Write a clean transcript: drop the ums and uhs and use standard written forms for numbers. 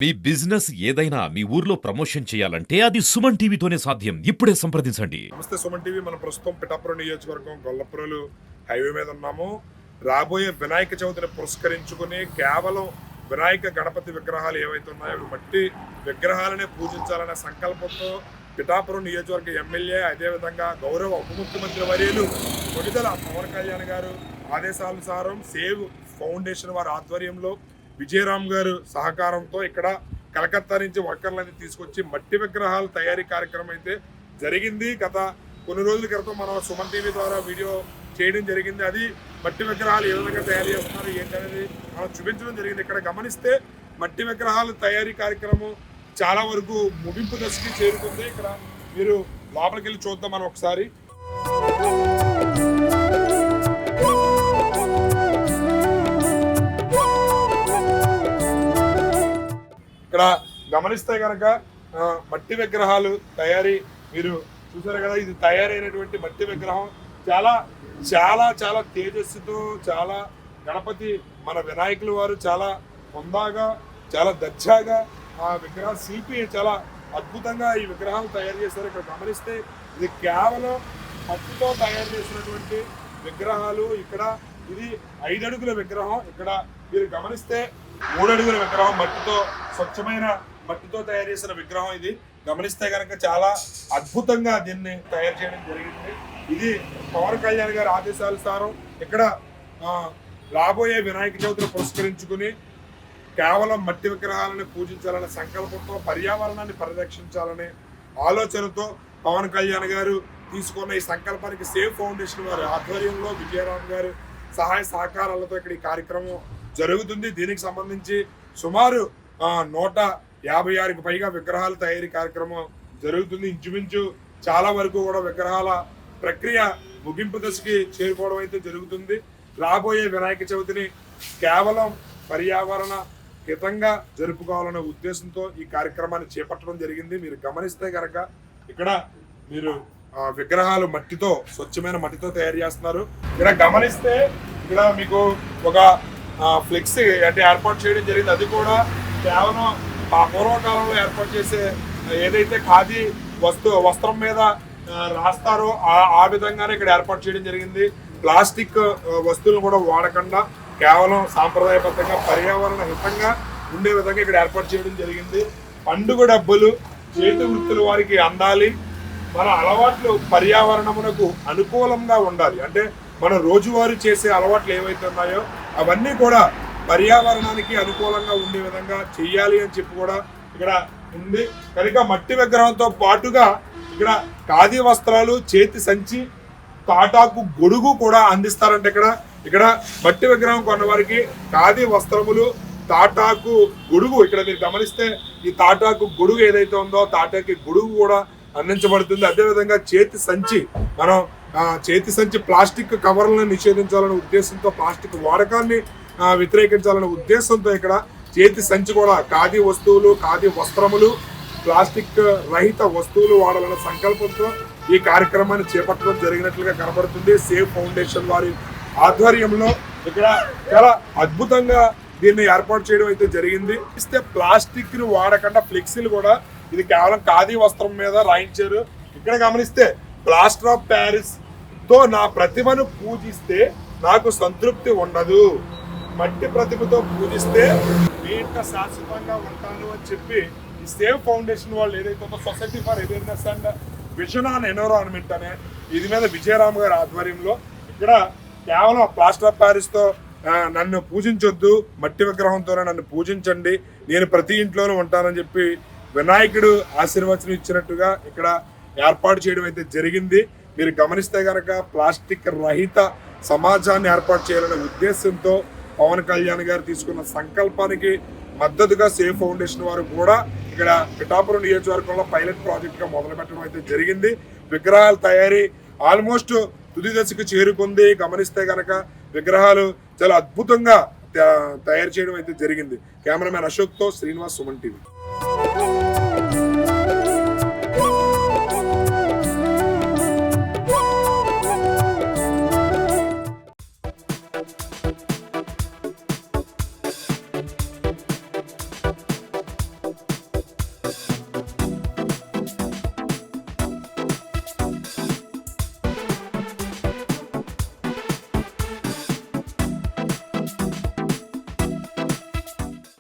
మీ business ఏదైనా మీ ఊర్లో promotion చేయాలంటే అది సుమన్ టీవీతోనే సాధ్యం. ఇప్పుడే సంప్రదించండి. నమస్తే సుమన్ టీవీ. మనం ప్రస్తుతం పిఠాపురం నియోజకవర్గం గొల్లపురలు హైవే మీద ఉన్నాము. రాబోయే వినాయక చవితిని పురస్కరించుకుని కేవలం వినాయక గణపతి విగ్రహాలు ఏవైతే ఉన్నాయో అవి మట్టి విగ్రహాలనే పూజించాలనే సంకల్పంతో పిఠాపురం నియోజకవర్గ ఎమ్మెల్యే, అదేవిధంగా గౌరవ ఉప ముఖ్యమంత్రి వర్యులు కొణిదెల పవన్ కళ్యాణ్ గారు ఆదేశానుసారం సేవ్ ఫౌండేషన్ వారి ఆధ్వర్యంలో విజయరామ్ గారు సహకారంతో ఇక్కడ కలకత్తా నుంచి వర్కర్లని తీసుకొచ్చి మట్టి విగ్రహాల తయారీ కార్యక్రమం అయితే జరిగింది. గత కొన్ని రోజుల క్రితం మనం సుమన్ టీవీ ద్వారా వీడియో చేయడం జరిగింది. అది మట్టి విగ్రహాలు ఏ విధంగా తయారు చేస్తున్నారు ఏంటనేది మనం చూపించడం జరిగింది. ఇక్కడ గమనిస్తే మట్టి విగ్రహాల తయారీ కార్యక్రమం చాలా వరకు ముగింపు దశకి చేరుకుంది. ఇక్కడ మీరు లోపలికి వెళ్ళి చూద్దాం మనం ఒకసారి. ఇక్కడ గమనిస్తే కనుక మట్టి విగ్రహాలు తయారీ మీరు చూసారు కదా. ఇది తయారైనటువంటి మట్టి విగ్రహం చాలా చాలా చాలా తేజస్సుతో, చాలా గణపతి మన వినాయకుల వారు చాలా హుందాగా, చాలా దర్జాగా ఆ విగ్రహ శిల్పి చాలా అద్భుతంగా ఈ విగ్రహాలు తయారు చేశారు. ఇక్కడ గమనిస్తే ఇది కేవలం మట్టితో తయారు చేసినటువంటి విగ్రహాలు. ఇక్కడ ఇది 5 అడుగుల విగ్రహం. ఇక్కడ మీరు గమనిస్తే 3 అడుగుల విగ్రహం, మట్టితో స్వచ్ఛమైన మట్టితో తయారు చేసిన విగ్రహం. ఇది గమనిస్తే కనుక చాలా అద్భుతంగా దీన్ని తయారు చేయడం జరిగింది. ఇది పవన్ కళ్యాణ్ గారి ఆదేశానుసారం ఇక్కడ రాబోయే వినాయక చవితిని పురస్కరించుకుని కేవలం మట్టి విగ్రహాలను పూజించాలనే సంకల్పంతో, పర్యావరణాన్ని పరిరక్షించాలనే ఆలోచనతో పవన్ కళ్యాణ్ గారు తీసుకున్న ఈ సంకల్పానికి సేవ్ ఫౌండేషన్ వారి ఆధ్వర్యంలో విజయరామ్ గారు సహాయ సహకారాలతో ఇక్కడ ఈ కార్యక్రమం జరుగుతుంది. దీనికి సంబంధించి సుమారు 156కి పైగా విగ్రహాల తయారీ కార్యక్రమం జరుగుతుంది. ఇంచుమించు చాలా వరకు కూడా విగ్రహాల ప్రక్రియ ముగింపు దశకి చేరుకోవడం అయితే జరుగుతుంది. రాబోయే వినాయక చవితిని కేవలం పర్యావరణ హితంగా జరుపుకోవాలనే ఉద్దేశంతో ఈ కార్యక్రమాన్ని చేపట్టడం జరిగింది. మీరు గమనిస్తే కనుక ఇక్కడ మీరు విగ్రహాలు మట్టితో, స్వచ్ఛమైన మట్టితో తయారు చేస్తున్నారు. ఇక్కడ గమనిస్తే ఇక్కడ మీకు ఒక ఫ్లెక్సీ అంటే ఏర్పాటు చేయడం జరిగింది. అది కూడా కేవలం ఆ పూర్వకాలంలో ఏర్పాటు చేసే ఏదైతే ఖాదీ వస్త్రం మీద రాస్తారో ఆ విధంగానే ఇక్కడ ఏర్పాటు చేయడం జరిగింది. ప్లాస్టిక్ వస్తువులు కూడా వాడకుండా కేవలం సాంప్రదాయబద్ధంగా పర్యావరణ హితంగా ఉండే విధంగా ఇక్కడ ఏర్పాటు చేయడం జరిగింది. పండుగ డబ్బులు చేతి వృత్తుల వారికి అందాలి, మన అలవాట్లు పర్యావరణమునకు అనుకూలంగా ఉండాలి. అంటే మనం రోజువారీ చేసే అలవాట్లు ఏవైతే ఉన్నాయో అవన్నీ కూడా పర్యావరణానికి అనుకూలంగా ఉండే విధంగా చెయ్యాలి అని చెప్పి కూడా ఇక్కడ ఉంది. కనుక మట్టి విగ్రహంతో పాటుగా ఇక్కడ ఖాదీ వస్త్రాలు, చేతి సంచి, తాటాకు గొడుగు కూడా అందిస్తారంటే ఇక్కడ మట్టి విగ్రహం కొన్న వారికి ఖాదీ వస్త్రములు, తాటాకు గొడుగు, ఇక్కడ మీరు గమనిస్తే ఈ తాటాకు గొడుగు ఏదైతే ఉందో తాటాకు గొడుగు కూడా అందించబడుతుంది. అదేవిధంగా చేతి సంచి, మనం చేతి సంచి ప్లాస్టిక్ కవర్లను నిషేధించాలనే ఉద్దేశంతో, ప్లాస్టిక్ వాడకాన్ని వ్యతిరేకించాలనే ఉద్దేశంతో ఇక్కడ చేతి సంచి కూడా ఖాదీ వస్తువులు, ఖాదీ వస్త్రములు, ప్లాస్టిక్ రహిత వస్తువులు వాడాలనే సంకల్పంతో ఈ కార్యక్రమాన్ని చేపట్టడం జరిగినట్లుగా కనబడుతుంది. సేవ్ ఫౌండేషన్ వారి ఆధ్వర్యంలో ఇక్కడ చాలా అద్భుతంగా దీన్ని ఏర్పాటు చేయడం అయితే జరిగింది. ఇస్తే ప్లాస్టిక్ ని వాడకుండా ఫ్లెక్సీలు కూడా ఇది కేవలం ఖాదీ వస్త్రం మీద రాయించారు. ఇక్కడ గమనిస్తే ప్లాస్టర్ ఆఫ్ ప్యారిస్ తో నా ప్రతిభను పూజిస్తే నాకు సంతృప్తి ఉండదు, మట్టి ప్రతిభతో పూజిస్తే నేను శాశ్వతంగా ఉంటాను అని చెప్పి ఈ సేవ్ ఫౌండేషన్ వాళ్ళు ఏదైతే ఉందో society for awareness and vision on environment అనే ఇది మీద విజయరామ్ గారి ఆధ్వర్యంలో ఇక్కడ కేవలం ప్లాస్టర్ ఆఫ్ ప్యారిస్ తో నన్ను పూజించొద్దు, మట్టి విగ్రహంతోనే నన్ను పూజించండి, నేను ప్రతి ఇంట్లోనూ ఉంటానని చెప్పి వినాయకుడు ఆశీర్వచనం ఇచ్చినట్టుగా ఇక్కడ ఏర్పాటు చేయడం అయితే జరిగింది. మీరు గమనిస్తే కనుక ప్లాస్టిక్ రహిత సమాజాన్ని ఏర్పాటు చేయాలనే ఉద్దేశంతో పవన్ కళ్యాణ్ గారు తీసుకున్న సంకల్పానికి మద్దతుగా సేవ్ ఫౌండేషన్ వారు కూడా ఇక్కడ పిఠాపురం నియోజకవర్గంలో పైలట్ ప్రాజెక్ట్ గా మొదలు పెట్టడం అయితే జరిగింది. విగ్రహాల తయారీ ఆల్మోస్ట్ తుది దశకు చేరుకుంది. గమనిస్తే కనుక విగ్రహాలు చాలా అద్భుతంగా తయారు చేయడం అయితే జరిగింది. కెమెరామెన్ అశోక్తో శ్రీనివాస్, సుమన్ టీవీ.